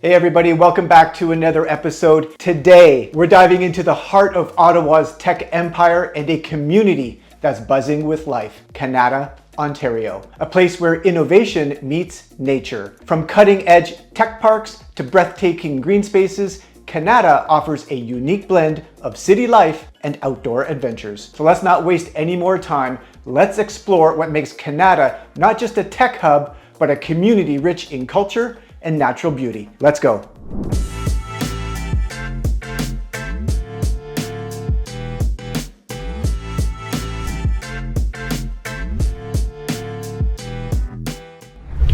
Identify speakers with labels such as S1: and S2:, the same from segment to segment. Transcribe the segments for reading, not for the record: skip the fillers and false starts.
S1: Hey everybody, welcome back to another episode. Today, we're diving into the heart of Ottawa's tech empire and a community that's buzzing with life, Kanata, Ontario. A place where innovation meets nature. From cutting-edge tech parks to breathtaking green spaces, Kanata offers a unique blend of city life and outdoor adventures. So let's not waste any more time. Let's explore what makes Kanata not just a tech hub, but a community rich in culture and natural beauty. Let's go.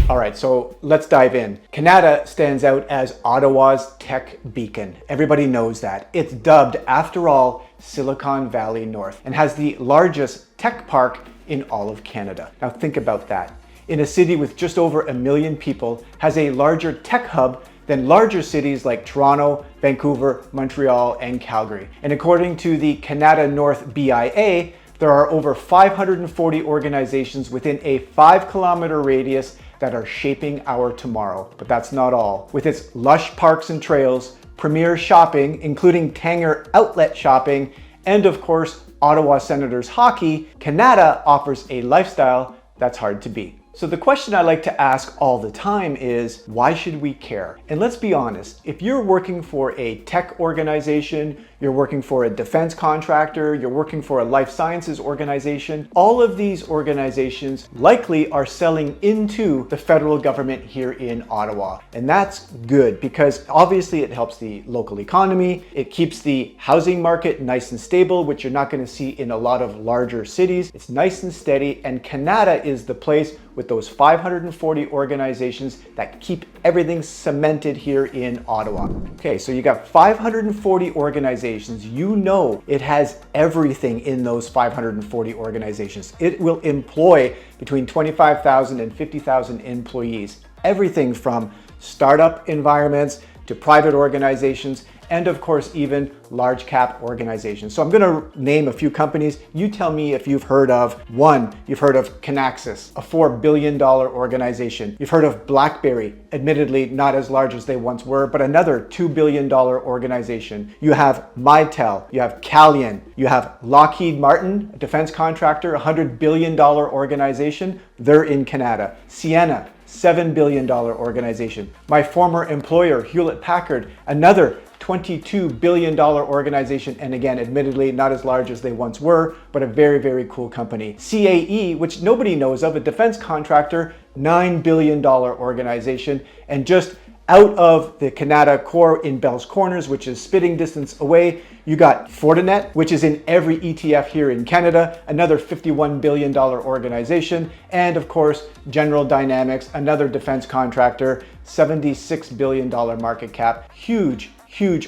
S1: All right, so let's dive in. Kanata stands out as Ottawa's tech beacon. Everybody knows that. It's dubbed, after all, Silicon Valley North and has the largest tech park in all of Canada. Now think about that. In a city with just over 1 million people, has a larger tech hub than larger cities like Toronto, Vancouver, Montreal, and Calgary. And according to the Kanata North BIA, there are over 540 organizations within a 5-kilometer radius that are shaping our tomorrow. But that's not all. With its lush parks and trails, premier shopping, including Tanger Outlet Shopping, and of course, Ottawa Senators hockey, Kanata offers a lifestyle that's hard to beat. So the question I like to ask all the time is, why should we care? And let's be honest, if you're working for a tech organization, you're working for a defense contractor, you're working for a life sciences organization, all of these organizations likely are selling into the federal government here in Ottawa. And that's good because obviously it helps the local economy, it keeps the housing market nice and stable, which you're not going to see in a lot of larger cities. It's nice and steady, and Kanata is the place with those 540 organizations that keep everything cemented here in Ottawa. Okay, so you got 540 organizations. You know it has everything in those 540 organizations. It will employ between 25,000 and 50,000 employees. Everything from startup environments to private organizations, and of course, even large cap organizations. So I'm gonna name a few companies. You tell me if you've heard of one. You've heard of Kinaxis, a $4 billion organization. You've heard of BlackBerry, admittedly not as large as they once were, but another $2 billion organization. You have Mitel, you have Calian, you have Lockheed Martin, a defense contractor, a $100 billion organization. They're in Kanata. Ciena, $7 billion organization. My former employer, Hewlett Packard, another $22 billion organization, and again, admittedly not as large as they once were, but a very, very cool company. CAE, which nobody knows of, a defense contractor, $9 billion organization, and just out of the Kanata core in Bell's Corners, which is spitting distance away, you got Fortinet, which is in every ETF here in Canada, another $51 billion organization, and of course, General Dynamics, another defense contractor, $76 billion market cap. Huge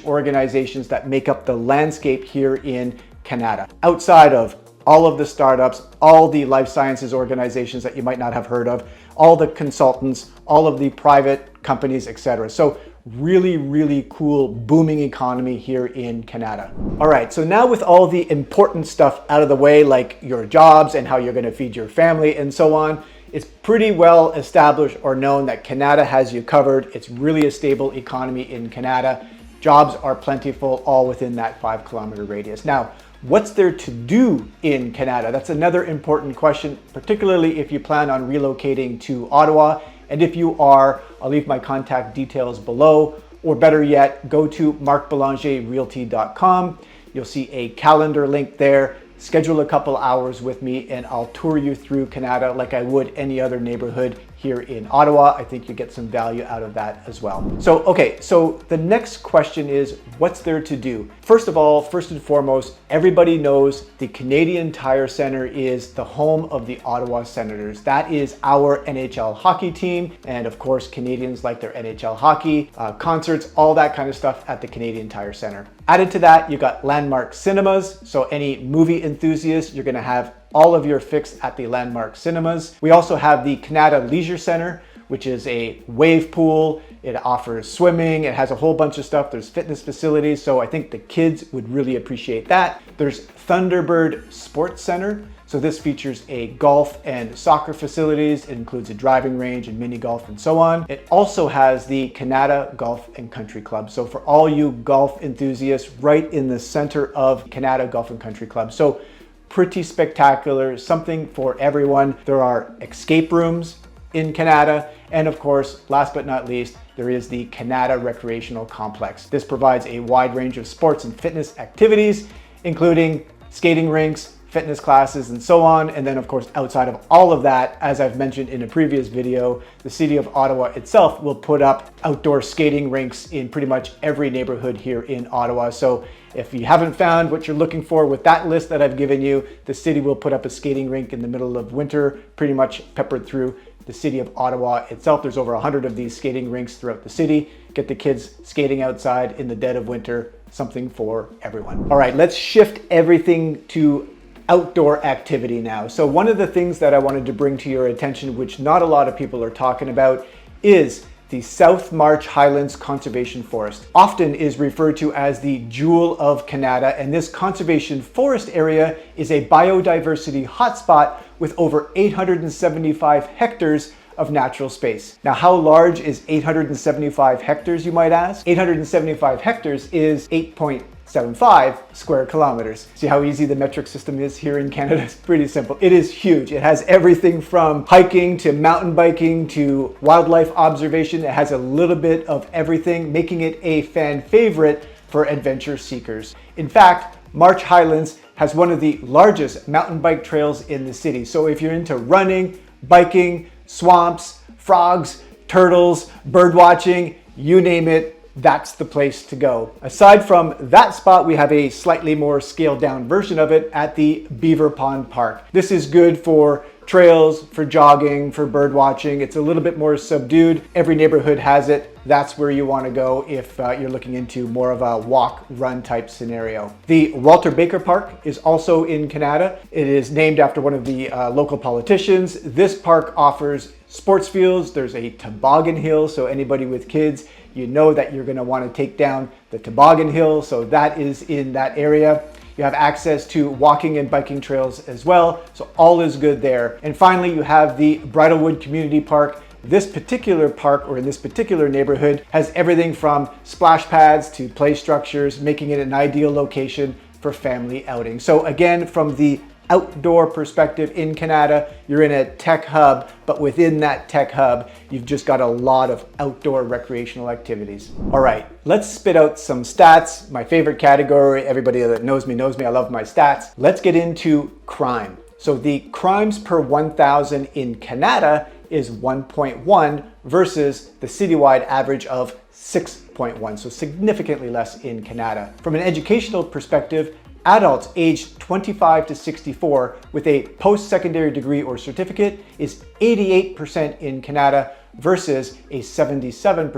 S1: organizations that make up the landscape here in Kanata. Outside of all of the startups, all the life sciences organizations that you might not have heard of, all the consultants, all of the private companies, etc. So really cool booming economy here in Kanata. All right, so now with all the important stuff out of the way, like your jobs and how you're going to feed your family and so on, it's pretty well established or known that Kanata has you covered. It's really a stable economy in Kanata. Jobs are plentiful, all within that 5-kilometer radius. Now, what's there to do in Kanata? That's another important question, particularly if you plan on relocating to Ottawa. And if you are, I'll leave my contact details below, or better yet, go to markbelangerrealty.com. You'll see a calendar link there. Schedule a couple hours with me and I'll tour you through Kanata like I would any other neighborhood here in Ottawa. I think you get some value out of that as well. So, okay, so the next question is, what's there to do? First of all, first and foremost, everybody knows the Canadian Tire Centre is the home of the Ottawa Senators. That is our NHL hockey team. And of course, Canadians like their NHL hockey, concerts, all that kind of stuff at the Canadian Tire Centre. Added to that, you've got Landmark Cinemas. So any movie enthusiast, you're gonna have all of your fix at the Landmark Cinemas. We also have the Kanata Leisure Center, which is a wave pool, It offers swimming. It has a whole bunch of stuff. There's fitness facilities. So I think the kids would really appreciate that. There's Thunderbird Sports Center. So this features a golf and soccer facilities. It includes a driving range and mini golf and so on. It also has the Kanata Golf and Country Club. So for all you golf enthusiasts, right in the center of Kanata Golf and Country Club. So pretty spectacular, something for everyone. There are escape rooms in Kanata. And of course, last but not least, there is the Kanata Recreational Complex. This provides a wide range of sports and fitness activities, including skating rinks, fitness classes, and so on. And then of course, outside of all of that, as I've mentioned in a previous video, the City of Ottawa itself will put up outdoor skating rinks in pretty much every neighborhood here in Ottawa. So if you haven't found what you're looking for with that list that I've given you, the city will put up a skating rink in the middle of winter, pretty much peppered through the City of Ottawa itself. There's over 100 of these skating rinks throughout the city. Get the kids skating outside in the dead of winter, something for everyone. All right, let's shift everything to outdoor activity now. So one of the things that I wanted to bring to your attention, which not a lot of people are talking about, is the South March Highlands Conservation Forest. Often is referred to as the Jewel of Kanata, and this conservation forest area is a biodiversity hotspot with over 875 hectares of natural space. Now, how large is 875 hectares, you might ask? 875 hectares is 8.75 square kilometers. See how easy the metric system is here in Canada? It's pretty simple. It is huge. It has everything from hiking to mountain biking to wildlife observation. It has a little bit of everything, making it a fan favorite for adventure seekers. In fact, March Highlands has one of the largest mountain bike trails in the city. So if you're into running, biking, swamps, frogs, turtles, bird watching, you name it, that's the place to go. Aside from that spot, we have a slightly more scaled down version of it at the Beaver Pond Park. This is good for trails, for jogging, for bird watching. It's a little bit more subdued. Every neighborhood has it. That's where you want to go if you're looking into more of a walk, run type scenario. The Walter Baker Park is also in Kanata. It is named after one of the local politicians. This park offers sports fields. There's a toboggan hill, so anybody with kids, you know that you're going to want to take down the toboggan hill, so that is in that area. You have access to walking and biking trails as well, so all is good there. And finally, you have the Bridlewood Community Park. This particular park, or in this particular neighborhood, has everything from splash pads to play structures, making it an ideal location for family outing. So again, from the outdoor perspective in Kanata, you're in a tech hub, but within that tech hub, you've just got a lot of outdoor recreational activities. All right, let's spit out some stats. My favorite category, everybody that knows me, I love my stats. Let's get into crime. So the crimes per 1,000 in Kanata is 1.1 versus the citywide average of 6.1, so significantly less in Kanata. From an educational perspective, adults aged 25 to 64 with a post-secondary degree or certificate is 88% in Kanata versus a 77%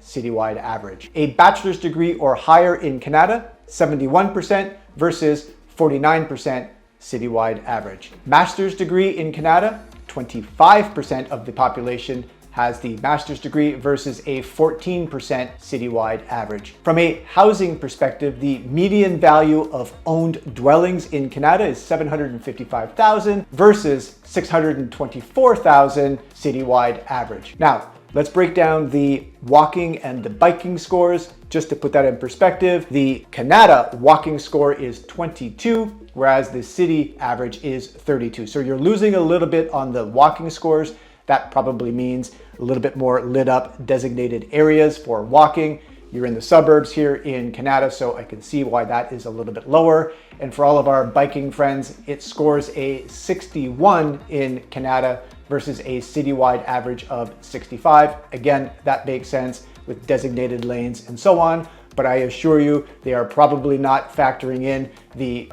S1: citywide average. A bachelor's degree or higher in Kanata, 71% versus 49% citywide average. Master's degree in Kanata, 25% of the population has the master's degree versus a 14% citywide average. From a housing perspective, the median value of owned dwellings in Kanata is $755,000 versus $624,000 citywide average. Now, let's break down the walking and the biking scores. Just to put that in perspective, the Kanata walking score is 22, whereas the city average is 32. So you're losing a little bit on the walking scores. That probably means a little bit more lit up designated areas for walking. You're in the suburbs here in Kanata, so I can see why that is a little bit lower. And for all of our biking friends, it scores a 61 in Kanata versus a citywide average of 65. Again, that makes sense with designated lanes and so on. But I assure you, they are probably not factoring in the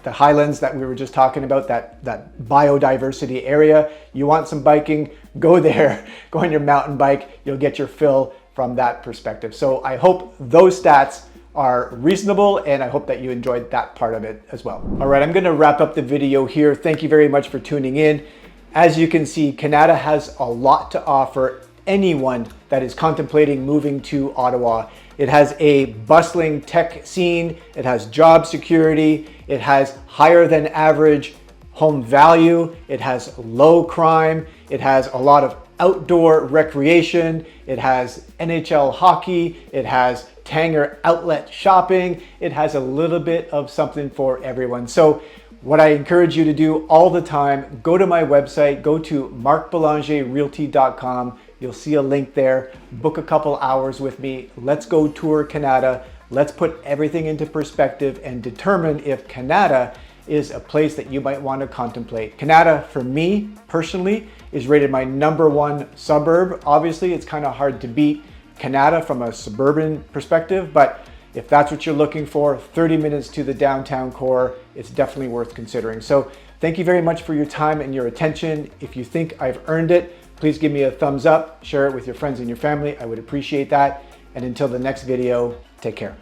S1: Highlands that we were just talking about, that biodiversity area. You want some biking, go there, go on your mountain bike, you'll get your fill from that perspective. So I hope those stats are reasonable, and I hope that you enjoyed that part of it as well. All right, I'm gonna wrap up the video here. Thank you very much for tuning in. As you can see, Kanata has a lot to offer anyone that is contemplating moving to Ottawa. It has a bustling tech scene, it has job security, it has higher than average home value, it has low crime, it has a lot of outdoor recreation, it has NHL hockey, it has Tanger outlet shopping, it has a little bit of something for everyone. So what I encourage you to do all the time, go to my website, go to marcbelangerrealty.com. You'll see a link there. Book a couple hours with me. Let's go tour Canada. Let's put everything into perspective and determine if Canada is a place that you might want to contemplate. Canada, for me personally, is rated my #1 suburb. Obviously, it's kind of hard to beat Canada from a suburban perspective, but if that's what you're looking for, 30 minutes to the downtown core, it's definitely worth considering. So thank you very much for your time and your attention. If you think I've earned it, please give me a thumbs up, share it with your friends and your family. I would appreciate that. And until the next video, take care.